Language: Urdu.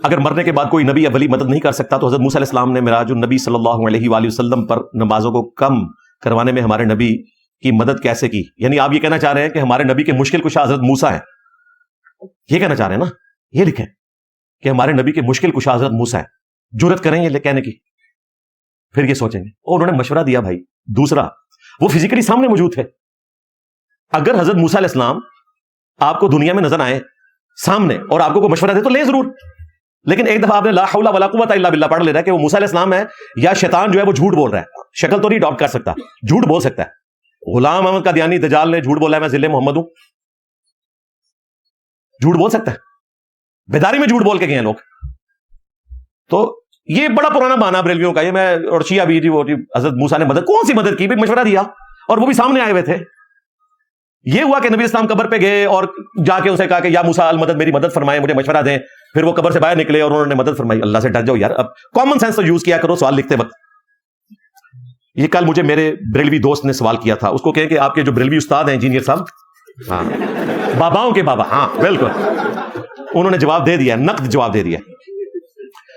اگر مرنے کے بعد کوئی نبی یا ولی مدد نہیں کر سکتا تو حضرت موسیٰ علیہ السلام نے معراج النبی صلی اللہ علیہ وآلہ وسلم پر نمازوں کو کم کروانے میں ہمارے نبی کی مدد کیسے کی؟ یعنی آپ یہ کہنا چاہ رہے ہیں کہ ہمارے نبی کے مشکل کشا حضرت موسیٰ ہیں، یہ کہنا چاہ رہے ہیں نا؟ یہ لکھیں کہ ہمارے نبی کے مشکل کشا حضرت موسیٰ ہیں، جرات کریں یہ کہنے کی، پھر یہ سوچیں گے۔ اور انہوں نے مشورہ دیا بھائی۔ دوسرا، وہ فزیکلی سامنے موجود تھے۔ اگر حضرت موسیٰ علیہ السلام آپ کو دنیا میں نظر آئے سامنے اور آپ کو کوئی مشورہ دے تو لیں ضرور، لیکن ایک دفعہ آپ نے لا حول ولا قوت الا باللہ پڑھ لینا کہ وہ موسیٰ علیہ السلام ہے یا شیطان جو ہے وہ جھوٹ بول رہا ہے، شکل تو نہیں اڈاپٹ کر سکتا، جھوٹ بول سکتا ہے۔ غلام احمد قادیانی دجال نے جھوٹ بولا ہے میں ذل محمد ہوں، جھوٹ بول سکتا ہے، بیداری میں جھوٹ بول کے گئے ہیں لوگ۔ تو یہ بڑا پرانا بہانہ بریلویوں کا، یہ میں اور شیعہ بھی وہ حضرت موسیٰ نے مدد، کون سی مدد کی؟ مشورہ دیا اور وہ بھی سامنے آئے ہوئے تھے۔ یہ ہوا کہ نبی اسلام قبر پہ گئے اور جا کے اسے کہا کہ یا موسیٰ المدد، میری مدد فرمائیں، مجھے مشورہ دیں۔ پھر وہ قبر سے باہر نکلے اور انہوں نے مدد فرمائی۔ اللہ سے ڈر جاؤ یار، اب کامن سینس تو یوز کیا کرو سوال لکھتے وقت۔ یہ کل مجھے میرے بریلوی دوست نے سوال کیا تھا، اس کو کہیں کہ آپ کے جو بریلوی استاد ہیں انجینئر صاحب، ہاں باباؤں کے بابا، ہاں بالکل، انہوں نے جواب دے دیا، نقد جواب دے دیا۔